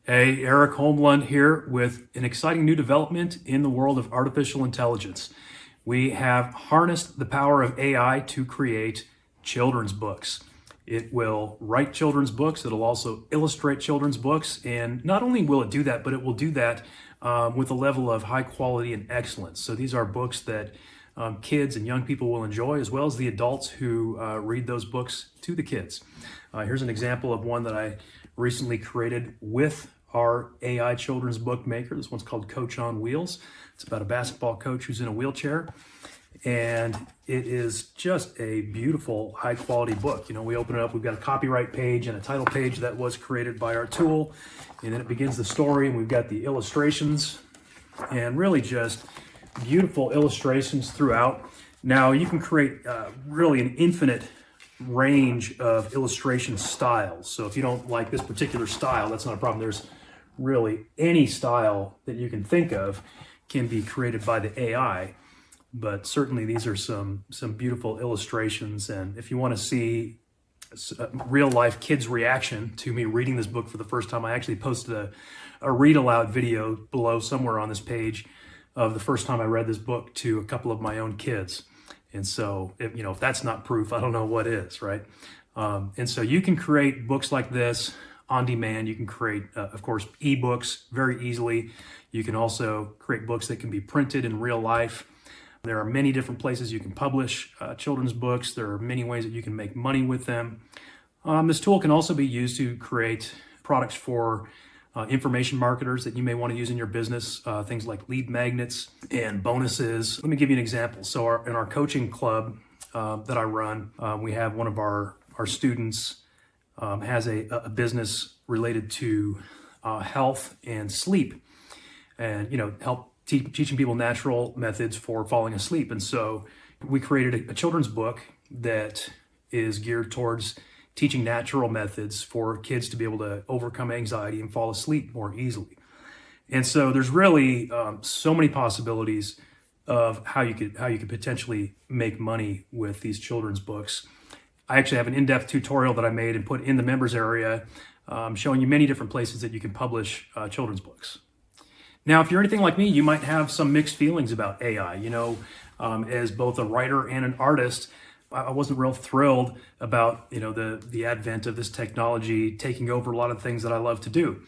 Hey, Eric Holmlund here with an exciting new development in the world of artificial intelligence. We have harnessed the power of AI to create children's books. It will write children's books. It'll also illustrate children's books. And not only will it do that, but it will do that with a level of high quality and excellence. So these are books that kids and young people will enjoy, as well as the adults who read those books to the kids. Here's an example of one that I recently created with our AI children's book maker. This one's called Coach on Wheels. It's about a basketball coach who's in a wheelchair. And it is just a beautiful, high quality book. You know, we open it up, we've got a copyright page and a title page that was created by our tool. And then it begins the story, and we've got the illustrations and really just beautiful illustrations throughout. Now you can create really an infinite range of illustration styles. So if you don't like this particular style, that's not a problem. There's really any style that you can think of can be created by the AI. But certainly these are some beautiful illustrations. And if you want to see real life kids' reaction to me reading this book for the first time, I actually posted a read aloud video below somewhere on this page of the first time I read this book to a couple of my own kids. And so, if that's not proof, I don't know what is, right? And so you can create books like this on demand. You can create, of course, ebooks very easily. You can also create books that can be printed in real life. There are many different places you can publish children's books. There are many ways that you can make money with them. This tool can also be used to create products for information marketers that you may want to use in your business, things like lead magnets and bonuses. Let me give you an example. So in our coaching club that I run, we have one of our students has a business related to health and sleep, and help teaching people natural methods for falling asleep. And so we created a children's book that is geared towards teaching natural methods for kids to be able to overcome anxiety and fall asleep more easily. And so there's really so many possibilities of how you could potentially make money with these children's books. I actually have an in-depth tutorial that I made and put in the members area showing you many different places that you can publish children's books. Now, if you're anything like me, you might have some mixed feelings about AI. As both a writer and an artist, I wasn't real thrilled about the advent of this technology taking over a lot of things that I love to do.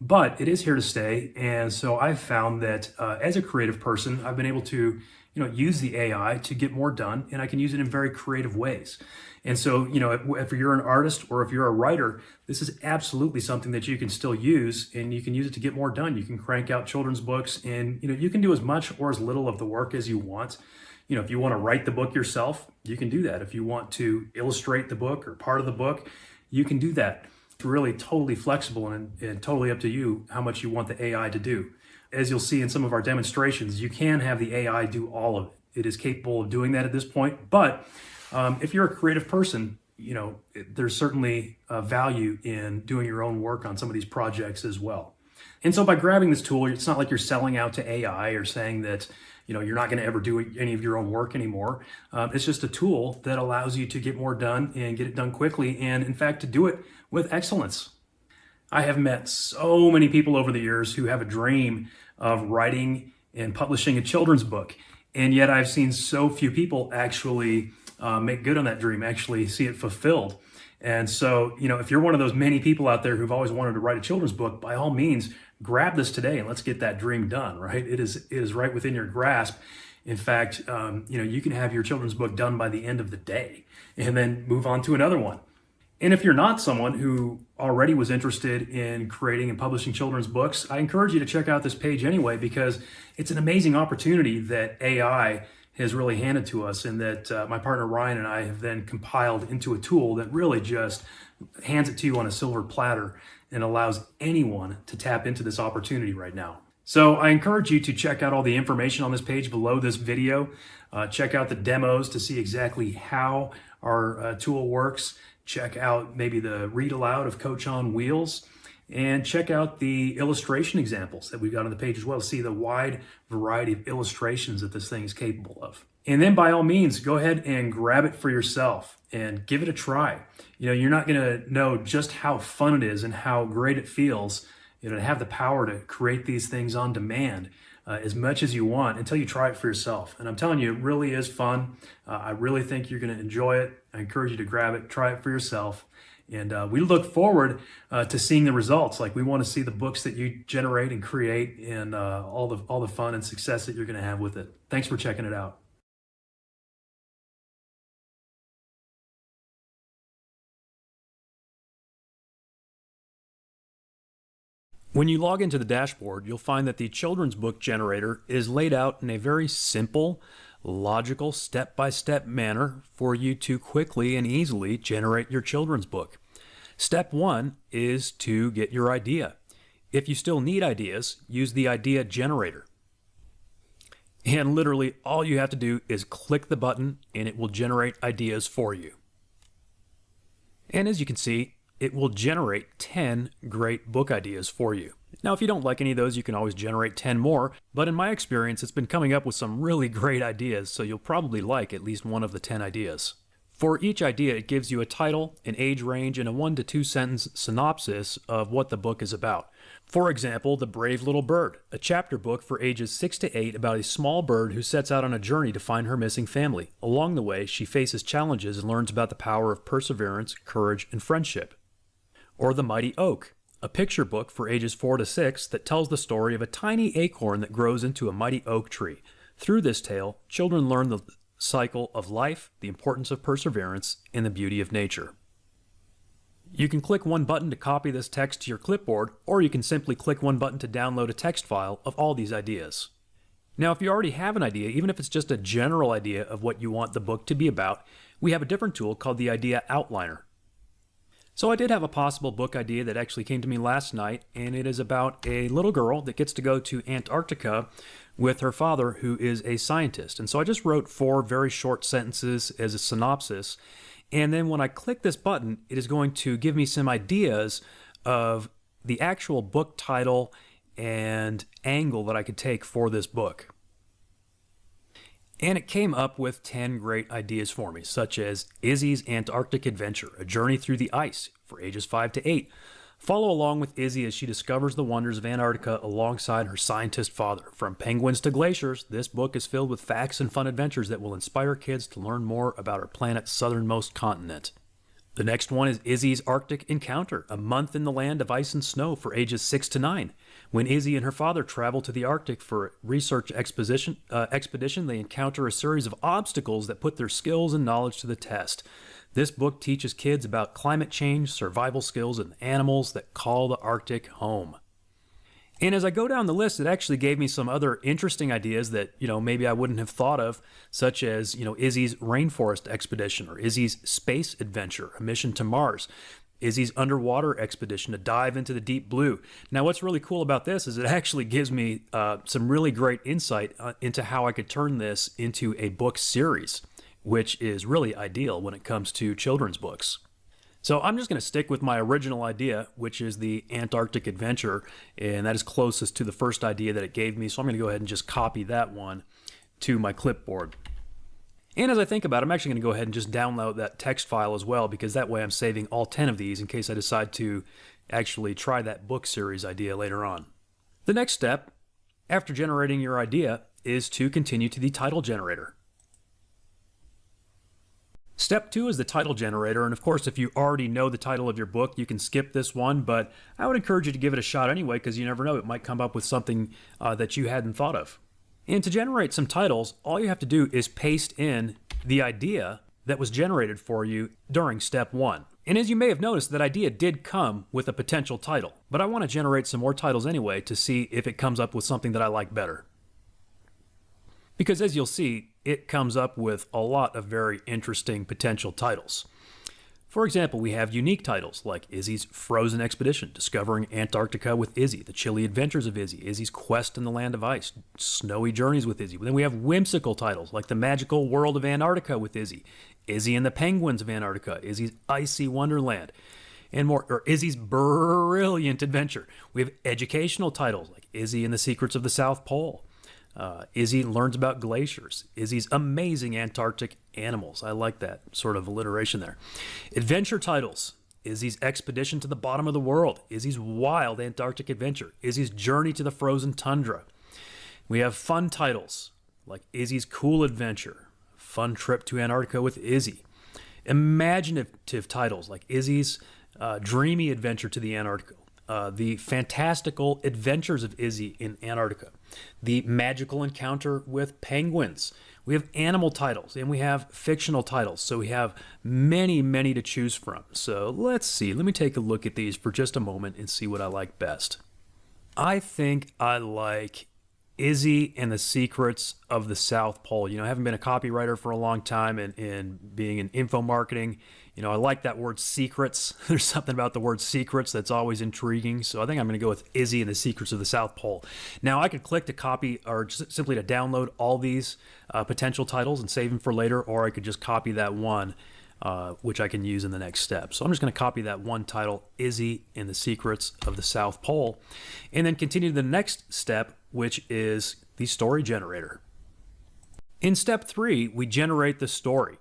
But it is here to stay, and so I've found that as a creative person, I've been able to use the AI to get more done, and I can use it in very creative ways. And so, if you're an artist or if you're a writer, this is absolutely something that you can still use, and you can use it to get more done. You can crank out children's books, and you can do as much or as little of the work as you want. If you want to write the book yourself, you can do that. If you want to illustrate the book or part of the book, you can do that. It's really totally flexible and totally up to you how much you want the AI to do. As you'll see in some of our demonstrations, you can have the AI do all of it. It is capable of doing that at this point. But if you're a creative person, there's certainly value in doing your own work on some of these projects as well. And so by grabbing this tool, it's not like you're selling out to AI or saying that you're not going to ever do any of your own work anymore. It's just a tool that allows you to get more done and get it done quickly, and in fact to do it with excellence. I have met so many people over the years who have a dream of writing and publishing a children's book, and yet I've seen so few people actually make good on that dream, actually see it fulfilled. And so, if you're one of those many people out there who've always wanted to write a children's book, by all means, grab this today and let's get that dream done, right? It is right within your grasp. In fact, you can have your children's book done by the end of the day and then move on to another one. And if you're not someone who already was interested in creating and publishing children's books, I encourage you to check out this page anyway, because it's an amazing opportunity that AI has really handed to us, and that my partner Ryan and I have then compiled into a tool that really just hands it to you on a silver platter and allows anyone to tap into this opportunity right now. So I encourage you to check out all the information on this page below this video. Check out the demos to see exactly how our tool works. Check out maybe the read aloud of Coach on Wheels, and check out the illustration examples that we've got on the page as well. See the wide variety of illustrations that this thing is capable of. And then by all means, go ahead and grab it for yourself and give it a try. You're not going to know just how fun it is and how great it feels to have the power to create these things on demand as much as you want until you try it for yourself. And I'm telling you, it really is fun. I really think you're going to enjoy it. I encourage you to grab it, try it for yourself. And we look forward to seeing the results. Like, we want to see the books that you generate and create, and all the fun and success that you're going to have with it. Thanks for checking it out. When you log into the dashboard, you'll find that the children's book generator is laid out in a very simple, logical, step-by-step manner for you to quickly and easily generate your children's book. Step 1 is to get your idea. If you still need ideas, use the idea generator. And literally all you have to do is click the button and it will generate ideas for you. And as you can see, it will generate 10 great book ideas for you. Now, if you don't like any of those, you can always generate 10 more, but in my experience, it's been coming up with some really great ideas, so you'll probably like at least one of the 10 ideas. For each idea, it gives you a title, an age range, and a 1 to 2 sentence synopsis of what the book is about. For example, The Brave Little Bird, a chapter book for ages 6 to 8 about a small bird who sets out on a journey to find her missing family. Along the way, she faces challenges and learns about the power of perseverance, courage, and friendship. Or The Mighty Oak, a picture book for ages 4 to 6 that tells the story of a tiny acorn that grows into a mighty oak tree. Through this tale, children learn the cycle of life, the importance of perseverance, and the beauty of nature. You can click one button to copy this text to your clipboard, or you can simply click one button to download a text file of all these ideas. Now, if you already have an idea, even if it's just a general idea of what you want the book to be about, we have a different tool called the Idea Outliner. So I did have a possible book idea that actually came to me last night, and it is about a little girl that gets to go to Antarctica with her father, who is a scientist. And so I just wrote 4 very short sentences as a synopsis, and then when I click this button, it is going to give me some ideas of the actual book title and angle that I could take for this book. And it came up with 10 great ideas for me, such as Izzy's Antarctic Adventure, a journey through the ice for ages 5 to 8. Follow along with Izzy as she discovers the wonders of Antarctica alongside her scientist father. From penguins to glaciers, this book is filled with facts and fun adventures that will inspire kids to learn more about our planet's southernmost continent. The next one is Izzy's Arctic Encounter, a month in the land of ice and snow for ages 6 to 9. When Izzy and her father travel to the Arctic for a research expedition, they encounter a series of obstacles that put their skills and knowledge to the test. This book teaches kids about climate change, survival skills, and animals that call the Arctic home. And as I go down the list, it actually gave me some other interesting ideas that, maybe I wouldn't have thought of, such as, Izzy's Rainforest Expedition, or Izzy's Space Adventure, a mission to Mars, Izzy's Underwater Expedition, a dive into the deep blue. Now, what's really cool about this is it actually gives me some really great insight into how I could turn this into a book series, which is really ideal when it comes to children's books. So I'm just going to stick with my original idea, which is the Antarctic Adventure, and that is closest to the first idea that it gave me. So I'm going to go ahead and just copy that one to my clipboard. And as I think about it, I'm actually going to go ahead and just download that text file as well, because that way I'm saving all 10 of these in case I decide to actually try that book series idea later on. The next step, after generating your idea, is to continue to the title generator. Step 2 is the title generator, and of course, if you already know the title of your book, you can skip this one, but I would encourage you to give it a shot anyway, because you never know, it might come up with something that you hadn't thought of. And to generate some titles, all you have to do is paste in the idea that was generated for you during step 1. And as you may have noticed, that idea did come with a potential title, but I want to generate some more titles anyway to see if it comes up with something that I like better. Because as you'll see, it comes up with a lot of very interesting potential titles. For example, we have unique titles like Izzy's Frozen Expedition, Discovering Antarctica with Izzy, The Chilly Adventures of Izzy, Izzy's Quest in the Land of Ice, Snowy Journeys with Izzy. Then we have whimsical titles like The Magical World of Antarctica with Izzy, Izzy and the Penguins of Antarctica, Izzy's Icy Wonderland, and more, or Izzy's Brilliant Adventure. We have educational titles like Izzy and the Secrets of the South Pole, Izzy Learns About Glaciers, Izzy's Amazing Antarctic Animals. I like that sort of alliteration there. Adventure titles, Izzy's expedition to the bottom of the world, Izzy's wild Antarctic adventure, Izzy's journey to the frozen tundra. We have fun titles like Izzy's cool adventure, fun trip to Antarctica with Izzy. Imaginative titles like Izzy's dreamy adventure to the Antarctica, the fantastical adventures of Izzy in Antarctica, the magical encounter with penguins. We have animal titles and we have fictional titles. So we have many, many to choose from. So let's see. Let me take a look at these for just a moment and see what I like best. I think I like Izzy and the Secrets of the South Pole. I haven't been a copywriter for a long time, and being in info marketing, I like that word secrets. There's something about the word secrets that's always intriguing. So I think I'm going to go with Izzy and the Secrets of the South Pole. Now I could click to copy or just simply to download all these potential titles and save them for later, or I could just copy that one, which I can use in the next step. So I'm just going to copy that one title, Izzy and the Secrets of the South Pole, and then continue to the next step, which is the story generator. In step 3, we generate the story.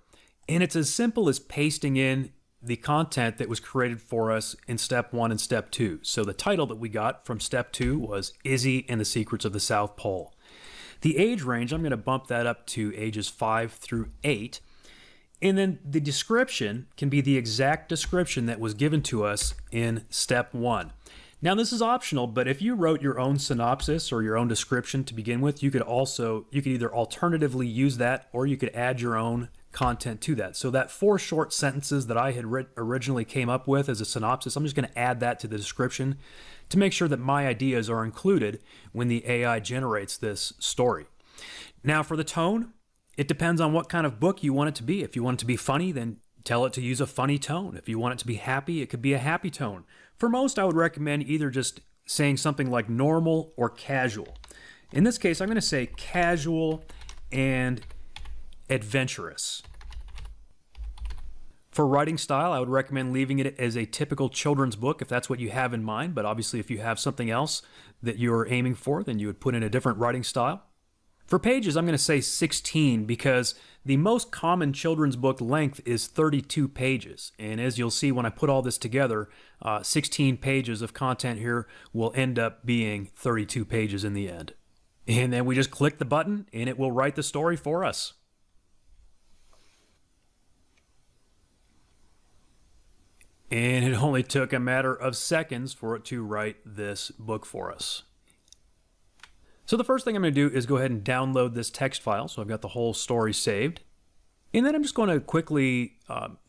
And it's as simple as pasting in the content that was created for us in step 1 and step 2. So the title that we got from step 2 was Izzy and the Secrets of the South Pole. The age range, I'm going to bump that up to ages 5 through 8. And then the description can be the exact description that was given to us in step 1. Now this is optional, but if you wrote your own synopsis or your own description to begin with, you could either alternatively use that, or you could add your own content to that. So that 4 short sentences that I had originally came up with as a synopsis, I'm just going to add that to the description to make sure that my ideas are included when the AI generates this story. Now for the tone, it depends on what kind of book you want it to be. If you want it to be funny, then tell it to use a funny tone. If you want it to be happy, it could be a happy tone. For most, I would recommend either just saying something like normal or casual. In this case, I'm going to say casual and adventurous. For writing style, I would recommend leaving it as a typical children's book if that's what you have in mind, but obviously if you have something else that you're aiming for, then you would put in a different writing style. For pages, I'm going to say 16 because the most common children's book length is 32 pages. And as you'll see when I put all this together, 16 pages of content here will end up being 32 pages in the end. And then we just click the button and it will write the story for us. And it only took a matter of seconds for it to write this book for us. So the first thing I'm going to do is go ahead and download this text file. So I've got the whole story saved. And then I'm just going to quickly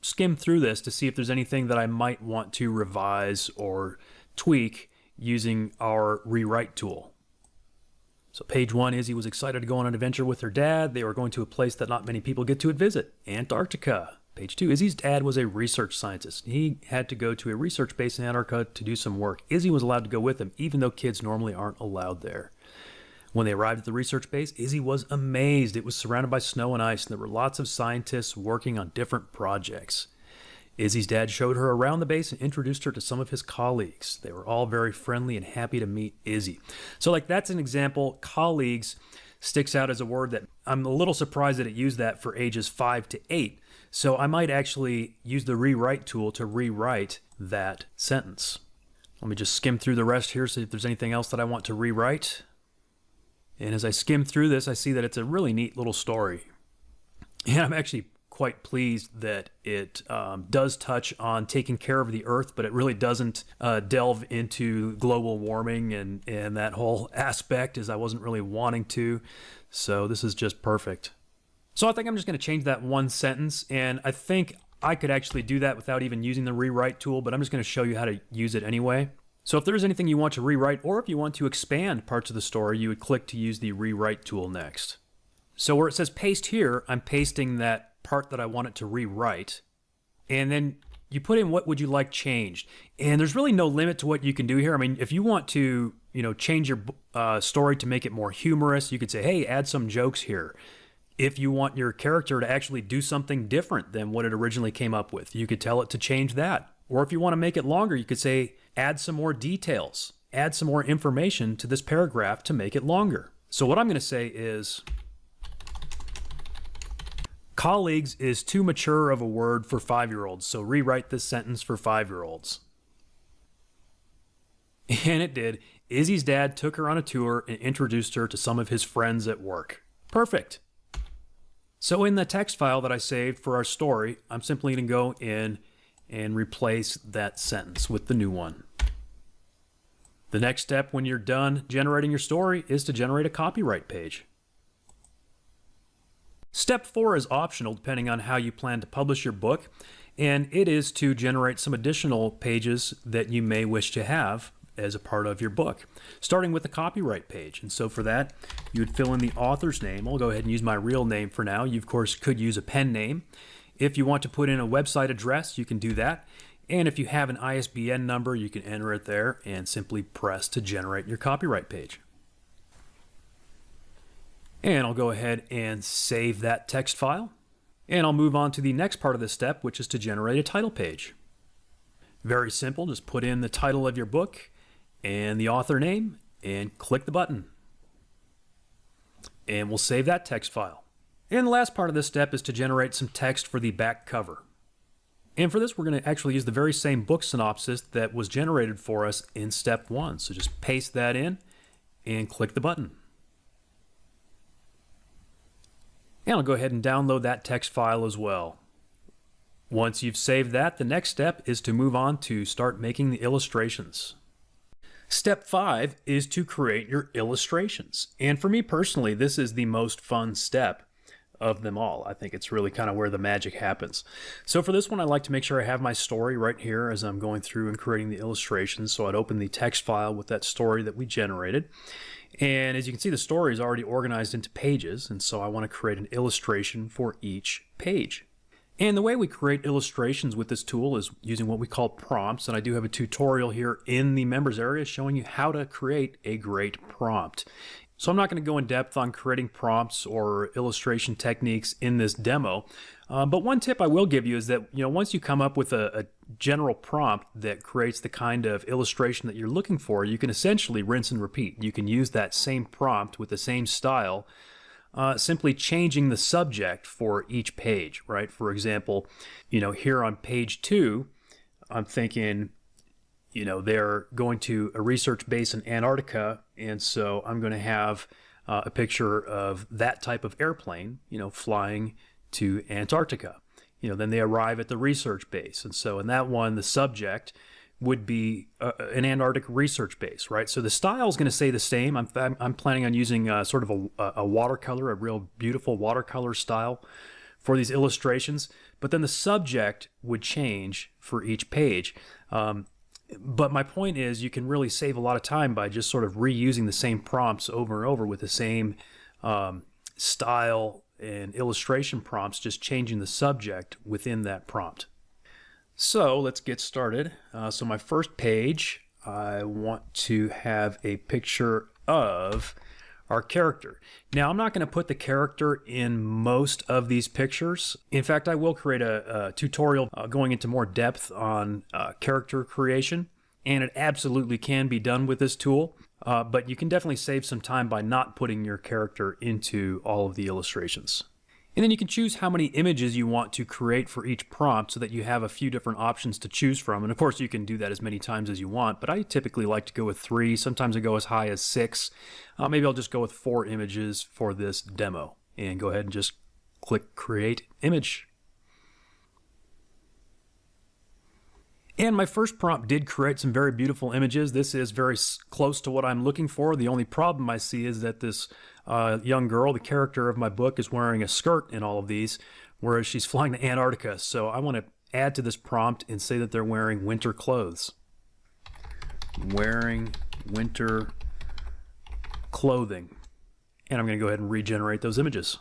skim through this to see if there's anything that I might want to revise or tweak using our rewrite tool. So page 1, Izzy was excited to go on an adventure with her dad. They were going to a place that not many people get to visit, Antarctica. Page 2, Izzy's dad was a research scientist. He had to go to a research base in Antarctica to do some work. Izzy was allowed to go with him, even though kids normally aren't allowed there. When they arrived at the research base, Izzy was amazed. It was surrounded by snow and ice, and there were lots of scientists working on different projects. Izzy's dad showed her around the base and introduced her to some of his colleagues. They were all very friendly and happy to meet Izzy. So that's an example. Colleagues sticks out as a word that I'm a little surprised that it used that for ages 5 to 8. So I might actually use the rewrite tool to rewrite that sentence. Let me just skim through the rest here, see if there's anything else that I want to rewrite. And as I skim through this, I see that it's a really neat little story. And I'm actually quite pleased that it does touch on taking care of the earth, but it really doesn't delve into global warming and that whole aspect, as I wasn't really wanting to. So this is just perfect. So I think I'm just going to change that one sentence, and I think I could actually do that without even using the rewrite tool, but I'm just going to show you how to use it anyway. So if there's anything you want to rewrite, or if you want to expand parts of the story, you would click to use the rewrite tool next. So where it says paste here, I'm pasting that part that I want it to rewrite. And then you put in what would you like changed. And there's really no limit to what you can do here. I mean, if you want to, change your story to make it more humorous, you could say, hey, add some jokes here. If you want your character to actually do something different than what it originally came up with, you could tell it to change that. Or if you want to make it longer, you could say, add some more details, add some more information to this paragraph to make it longer. So what I'm going to say is, Colleagues is too mature of a word for 5-year-olds, so rewrite this sentence for 5-year-olds. And it did. Izzy's dad took her on a tour and introduced her to some of his friends at work. Perfect. So in the text file that I saved for our story, I'm simply going to go in and replace that sentence with the new one. The next step when you're done generating your story is to generate a copyright page. Step 4 is optional depending on how you plan to publish your book, and it is to generate some additional pages that you may wish to have as a part of your book, starting with the copyright page. And so for that, you would fill in the author's name. I'll go ahead and use my real name for now. You, of course, could use a pen name. If you want to put in a website address, you can do that. And if you have an ISBN number, you can enter it there and simply press to generate your copyright page. And I'll go ahead and save that text file. And I'll move on to the next part of this step, which is to generate a title page. Very simple, just put in the title of your book and the author name and click the button. And we'll save that text file. And the last part of this step is to generate some text for the back cover. And for this, we're going to actually use the very same book synopsis that was generated for us in step 1. So just paste that in and click the button. And I'll go ahead and download that text file as well. Once you've saved that, the next step is to move on to start making the illustrations. Step 5 is to create your illustrations. And for me personally, this is the most fun step of them all. I think it's really kind of where the magic happens. So for this one, I like to make sure I have my story right here as I'm going through and creating the illustrations. So I'd open the text file with that story that we generated. And as you can see, the story is already organized into pages. And so I want to create an illustration for each page. And the way we create illustrations with this tool is using what we call prompts. And I do have a tutorial here in the members area showing you how to create a great prompt. So I'm not going to go in depth on creating prompts or illustration techniques in this demo. But one tip I will give you is that, once you come up with a general prompt that creates the kind of illustration that you're looking for, you can essentially rinse and repeat. You can use that same prompt with the same style, simply changing the subject for each page, right? For example, here on page 2, I'm thinking, they're going to a research base in Antarctica, and so I'm going to have a picture of that type of airplane, flying to Antarctica. Then they arrive at the research base, and so in that one, the subject would be an Antarctic research base, right? So the style is going to stay the same. I'm planning on using sort of a watercolor, a real beautiful watercolor style for these illustrations, but then the subject would change for each page. But my point is you can really save a lot of time by just sort of reusing the same prompts over and over with the same style and illustration prompts, just changing the subject within that prompt. So let's get started. So my first page, I want to have a picture of our character. Now, I'm not going to put the character in most of these pictures. In fact, I will create a tutorial going into more depth on character creation, and it absolutely can be done with this tool, but you can definitely save some time by not putting your character into all of the illustrations. And then you can choose how many images you want to create for each prompt so that you have a few different options to choose from. And of course, you can do that as many times as you want, but I typically like to go with 3. Sometimes I go as high as 6. Maybe I'll just go with 4 images for this demo and go ahead and just click Create Image. And my first prompt did create some very beautiful images. This is very close to what I'm looking for. The only problem I see is that this young girl, the character of my book, is wearing a skirt in all of these, whereas she's flying to Antarctica. So I want to add to this prompt and say that they're wearing winter clothes. Wearing winter clothing. And I'm going to go ahead and regenerate those images.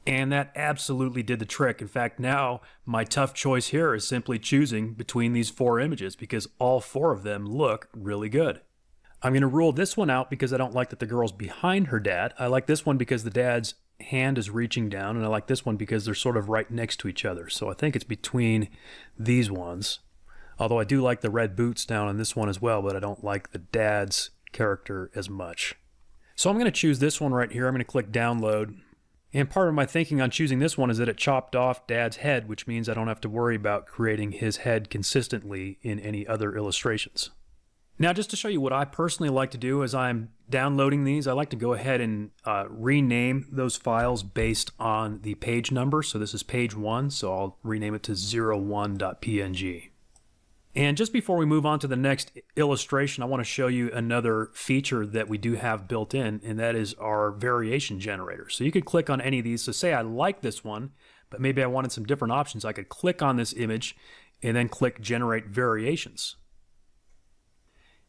And that absolutely did the trick. In fact, now my tough choice here is simply choosing between these 4 images because all 4 of them look really good. I'm going to rule this one out because I don't like that the girl's behind her dad. I like this one because the dad's hand is reaching down, and I like this one because they're sort of right next to each other. So I think it's between these ones. Although I do like the red boots down on this one as well, but I don't like the dad's character as much. So I'm going to choose this one right here. I'm going to click download. And part of my thinking on choosing this one is that it chopped off Dad's head, which means I don't have to worry about creating his head consistently in any other illustrations. Now, just to show you what I personally like to do as I'm downloading these, I like to go ahead and rename those files based on the page number. So this is page 1, so I'll rename it to 01.png. And just before we move on to the next illustration, I want to show you another feature that we do have built in, and that is our variation generator. So you could click on any of these. So say I like this one, but maybe I wanted some different options. I could click on this image and then click Generate Variations.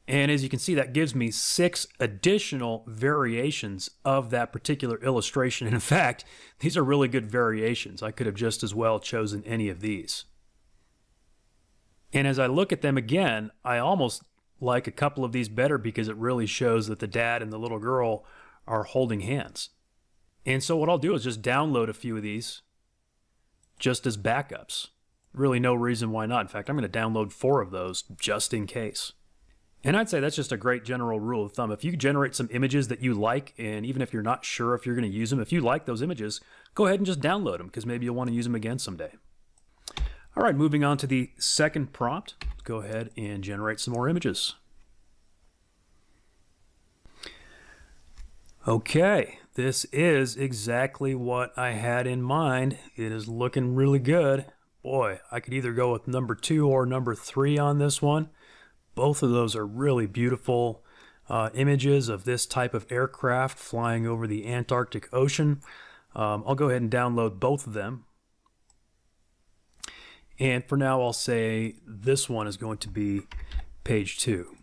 And as you can see, that gives me 6 additional variations of that particular illustration. And in fact, these are really good variations. I could have just as well chosen any of these. And as I look at them again, I almost like a couple of these better because it really shows that the dad and the little girl are holding hands. And so what I'll do is just download a few of these just as backups. Really no reason why not. In fact, I'm going to download 4 of those just in case. And I'd say that's just a great general rule of thumb. If you generate some images that you like, and even if you're not sure if you're going to use them, if you like those images, go ahead and just download them because maybe you'll want to use them again someday. All right, moving on to the second prompt. Let's go ahead and generate some more images. Okay, this is exactly what I had in mind. It is looking really good. Boy, I could either go with number 2 or number 3 on this one. Both of those are really beautiful images of this type of aircraft flying over the Antarctic Ocean. I'll go ahead and download both of them. And for now, I'll say this one is going to be page 2.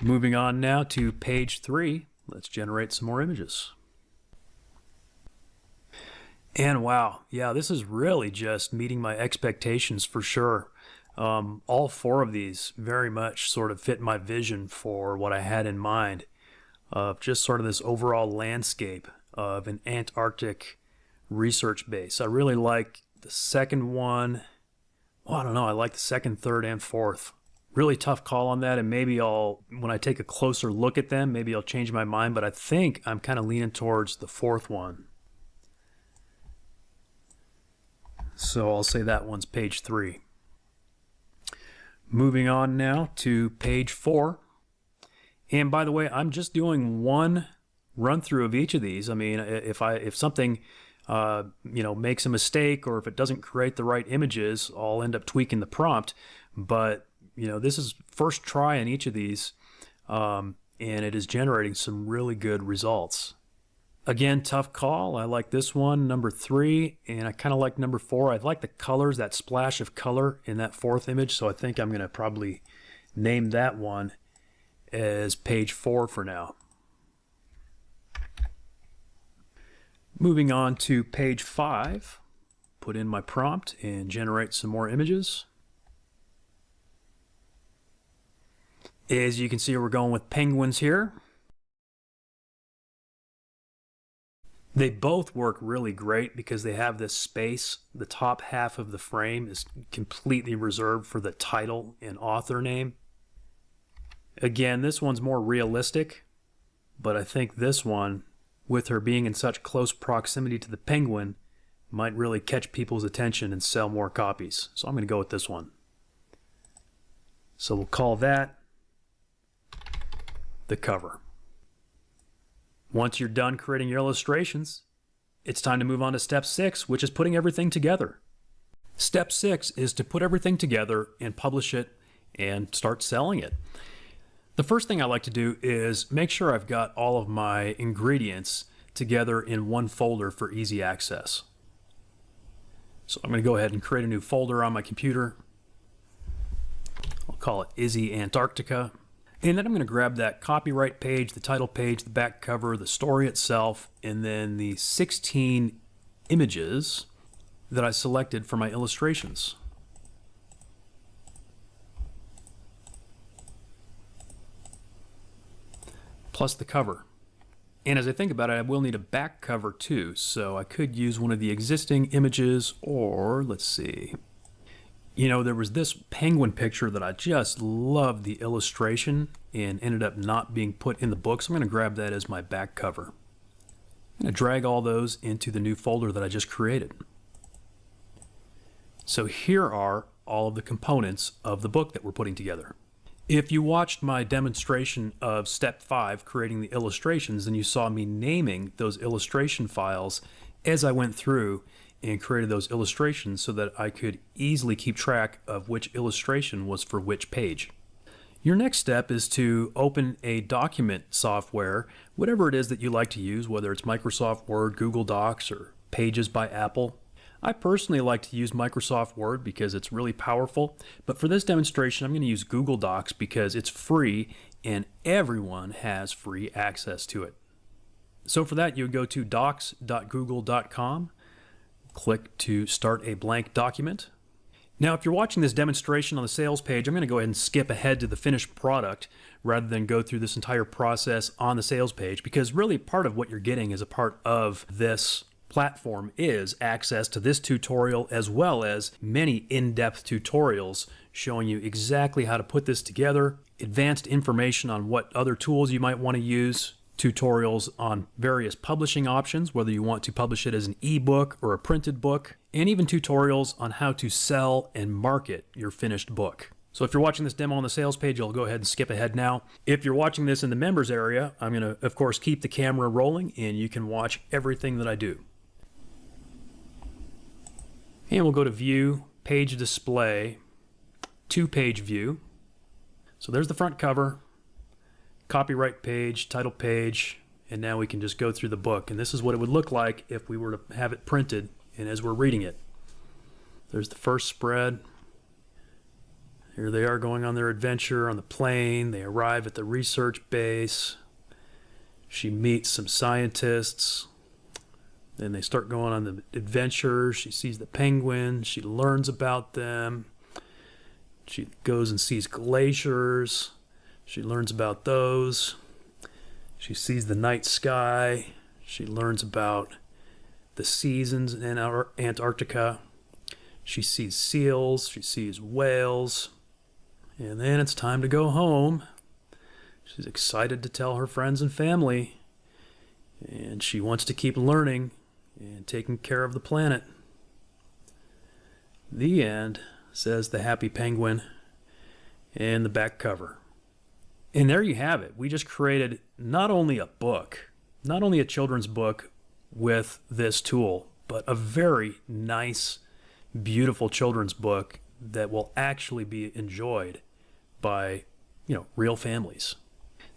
Moving on now to page 3, let's generate some more images. And wow, yeah, this is really just meeting my expectations for sure. All 4 of these very much sort of fit my vision for what I had in mind of just sort of this overall landscape of an Antarctic research base. I really like the second one. Well, I don't know. I like the second, third, and fourth. Really tough call on that, and maybe when I take a closer look at them, maybe I'll change my mind, but I think I'm kind of leaning towards the fourth one. So I'll say that one's page 3. Moving on now to page 4. And by the way, I'm just doing one run through of each of these. I mean, if something makes a mistake, or if it doesn't create the right images, I'll end up tweaking the prompt. But this is first try in each of these, and it is generating some really good results. Again, tough call. I like this one, number 3, and I kind of like number 4. I like the colors, that splash of color in that 4th image, so I think I'm going to probably name that one as page 4 for now. Moving on to page 5, put in my prompt and generate some more images. As you can see, we're going with penguins here. They both work really great because they have this space. The top half of the frame is completely reserved for the title and author name. Again, this one's more realistic, but I think this one, with her being in such close proximity to the penguin, might really catch people's attention and sell more copies. So I'm going to go with this one. So we'll call that the cover. Once you're done creating your illustrations, it's time to move on to step 6, which is putting everything together. Step 6 is to put everything together and publish it and start selling it. The first thing I like to do is make sure I've got all of my ingredients together in one folder for easy access. So I'm going to go ahead and create a new folder on my computer. I'll call it Izzy Antarctica. And then I'm going to grab that copyright page, the title page, the back cover, the story itself, and then the 16 images that I selected for my illustrations. Plus the cover. And as I think about it, I will need a back cover too, so I could use one of the existing images, or let's see. You know, there was this penguin picture that I just loved the illustration and ended up not being put in the book, so I'm going to grab that as my back cover. I'm going to drag all those into the new folder that I just created. So here are all of the components of the book that we're putting together. If you watched my demonstration of step 5, creating the illustrations, then you saw me naming those illustration files as I went through and created those illustrations so that I could easily keep track of which illustration was for which page. Your next step is to open a document software, whatever it is that you like to use, whether it's Microsoft Word, Google Docs, or Pages by Apple. I personally like to use Microsoft Word because it's really powerful, but for this demonstration I'm going to use Google Docs because it's free and everyone has free access to it. So for that, you would go to docs.google.com, click to start a blank document. Now, if you're watching this demonstration on the sales page, I'm going to go ahead and skip ahead to the finished product rather than go through this entire process on the sales page, because really part of what you're getting as a part of this platform is access to this tutorial as well as many in-depth tutorials showing you exactly how to put this together, advanced information on what other tools you might want to use, tutorials on various publishing options, whether you want to publish it as an ebook or a printed book, and even tutorials on how to sell and market your finished book. So if you're watching this demo on the sales page, I'll go ahead and skip ahead now. If you're watching this in the members area, I'm going to, of course, keep the camera rolling and you can watch everything that I do. And we'll go to View, Page Display, 2-page view. So there's the front cover, copyright page, title page, and now we can just go through the book. And this is what it would look like if we were to have it printed and as we're reading it. There's the first spread. Here they are going on their adventure on the plane. They arrive at the research base. She meets some scientists. Then they start going on the adventure. She sees the penguins. She learns about them. She goes and sees glaciers. She learns about those. She sees the night sky. She learns about the seasons in Antarctica. She sees seals. She sees whales. And then it's time to go home. She's excited to tell her friends and family. And she wants to keep learning and taking care of the planet. The end, says the happy penguin in the back cover. And there you have it. We just created not only a book, not only a children's book with this tool, but a very nice, beautiful children's book that will actually be enjoyed by, real families.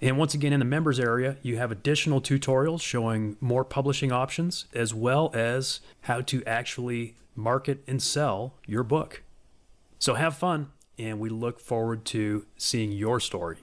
And once again, in the members area, you have additional tutorials showing more publishing options, as well as how to actually market and sell your book. So have fun, and we look forward to seeing your story.